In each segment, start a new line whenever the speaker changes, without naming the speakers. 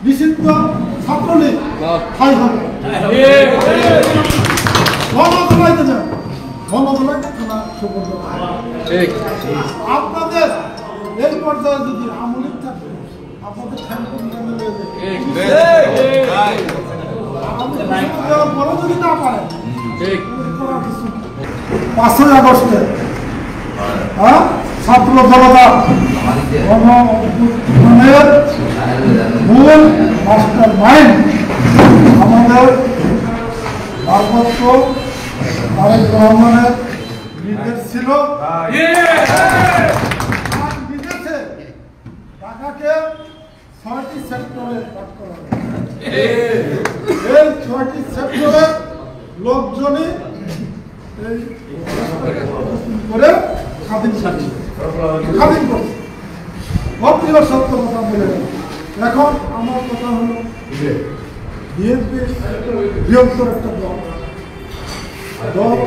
নিষিদ্ধ ছাত্রলীগ ঠাই হবে। গণতলাইতে যান, গণতলায় থানা সুপর্দ। আপনাদের এই পর্যায়ে যদি আমলিক থাকে আপনাদের বড় যদি না পারে 5ই আগস্টে ছাত্র জনতা গণ-অভ্যুত্থানের মূল মাস্টার মাইন্ড আমাদের ভারপ্রাপ্ত তারেক রহমানের নির্দেশ ছিল বিদেশে ঢাকাকে 6টি সেক্টরে ভাগ করা হবে। এই 6টি সেক্টরের লোকজনই এই করে স্বাধীন করছে। অপ্রিয় সত্য কথা বলে এখন আমার কথা হলো বিএনপি বৃহত্তর একটা দল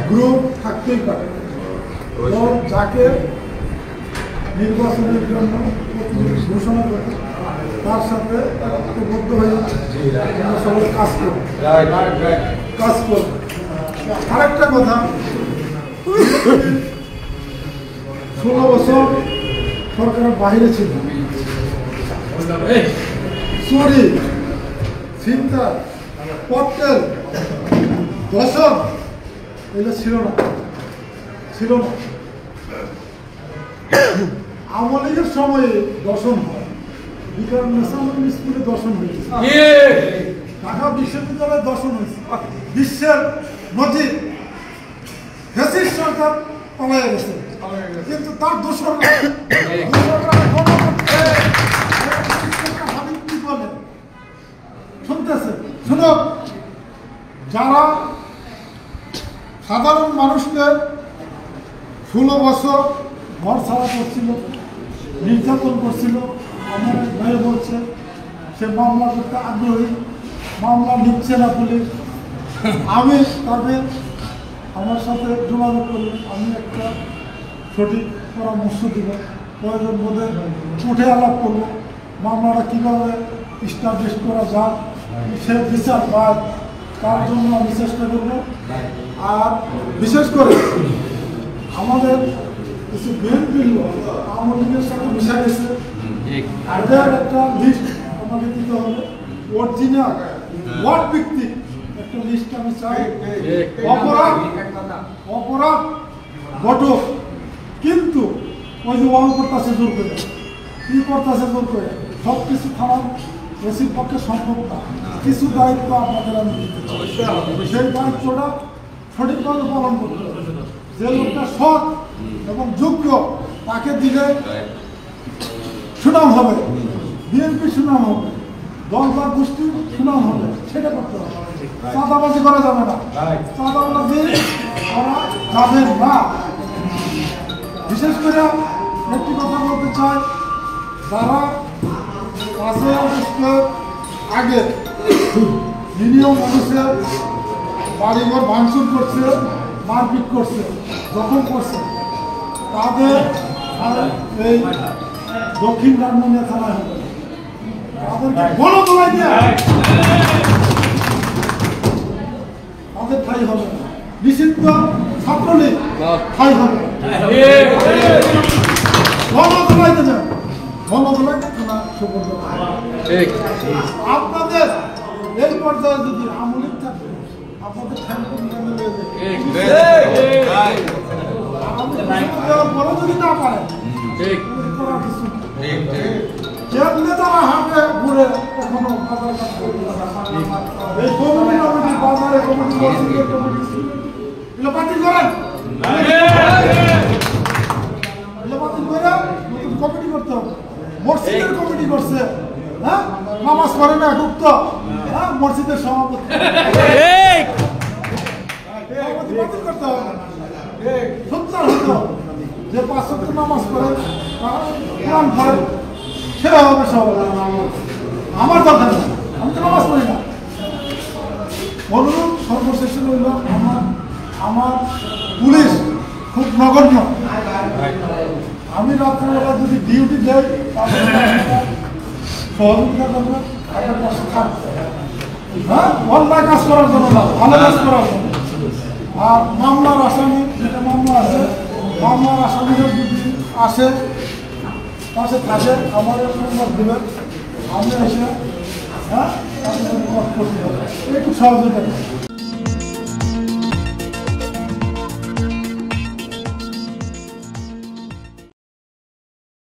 গ্রুপ থাকতেই পারে। দল যাকে নির্বাচনের জন্য ঘোষণা করে তার সাথে ঐক্যবদ্ধ হয়ে আমরা সবাই কাজ করব। আরেকটা কথা, 16 বছর সরকারের বাইরে ছিল, চুরি, চিন্তা, পটেল, দশম এগুলো ছিল না। আওয়ামী লীগের সময়ে দর্শন হয়, বিকার ন্যাশনাল স্কুলে দর্শন হয়েছে, ঢাকা বিশ্ববিদ্যালয়ে দর্শন হয়েছে, বিশ্বের নজির। ফ্যাসিস্ট সরকার পালিয়ে গেছে, কিন্তু তার দোষর কি বলে শুনতেছে। শুনো, যারা সাধারণ মানুষকে 16 বছর ঘর ছাড়া করছিল, নির্যাতন করছিল, আমার ভাই বলছে সে মামলা করতে আগ্রহী, মামলা নিচ্ছে না পুলিশ। আমি তাদের আমার সাথে যোগাযোগ করলে আমি একটা সঠিক পরামর্শ দিব, প্রয়োজন বোধে উঠে আলাপ করবো, মামলাটা কীভাবে স্টাবলিশ করা যায়, সে বিচার পায়, তার জন্য আমি চেষ্টা করবো। আর বিশেষ করে আমাদের কিছু বিএনপি আওয়ামী লীগের সাথে মিশা গেছে, এদের একটা লিস্ট আমাকে দিতে হবে, অরিজিনাল ওয়ার্ড ভিত্তিক একটা লিস্ট আমি চাই। অপরাধ ঘটক, কিন্তু ওই যে ওয়ান করতেছে জোর করে, কি করতেছে জোর করে, সব কিছু থানার এসির পক্ষে সম্ভব না। কিছু দায়িত্ব আপনাদের আমি দিতে চাই, সেই দায়িত্বটা সঠিকভাবে পালন করতে হবে। যে লোকটা সৎ এবং যোগ্য তাকে দিলে সুনাম হবে, বিএনপি সুনাম হবে, দল বা গোষ্ঠী সুনাম হবে, সেটা করতে হবে। চাঁদাবাজি করা যাবে না, চাঁদাবাজি করা যাবে না। বিশেষ করে একটি কথা বলতে চাই, যারা 5ই আগস্টের আগে নিরীহ মানুষের বাড়িঘর ভাঙচুর করছে, মারপিট করছে, জখম করছে, তাদের এই দক্ষিণ রামমনিয়া থানায় হবে, তাদেরকে গণতলায় দিয়ে তাদের ঠাই হবে। নিষিদ্ধ ছাত্রলীগ ঠাই হবে। গণতলাইতে যান, গণতলায় থানা সুপর্দ। আপনাদের এই পর্যায়ে যদি আমলিক থাকে আপনাদের বড় যদি না পারেন কেমনে তারা হাতে ঘুরে এখনো এই কমিটি বাজারে কমিটি বাতিল করেন, বাতিল করে নতুন কমিটি করতে হবে। মসজিদের কমিটি করছে, হ্যাঁ, নামাজ পড়ে না গুপ্ত, হ্যাঁ, মসজিদের সভাপতি বাতিল করতে হবে। সত্তর হতো যে 5 ওয়াক্ত নামাজ পড়ে, কোরআন পড়ে, সেটা হবে সভাপতি। আমার দরকার না, আমি তো নামাজ পড়ি না। অনুরোধ সর্বশেষে রইল, আমার পুলিশ খুব নগণ্য। আমি রাত্রেবেলা যদি ডিউটি দেয় সহযোগিতা করবে, আপনার পাশে থাকবে। হ্যাঁ, অন্যায় কাজ করার জন্য না, ভালো কাজ করার জন্য। আর মামলার আসামি, যেটা মামলা আছে, মামলার আসামিদের যদি আসে পাশে থাকে, আমাদের নম্বর দেবেন, আমি এসে হ্যাঁ তাদের করতে হবে, একটু সহযোগিতা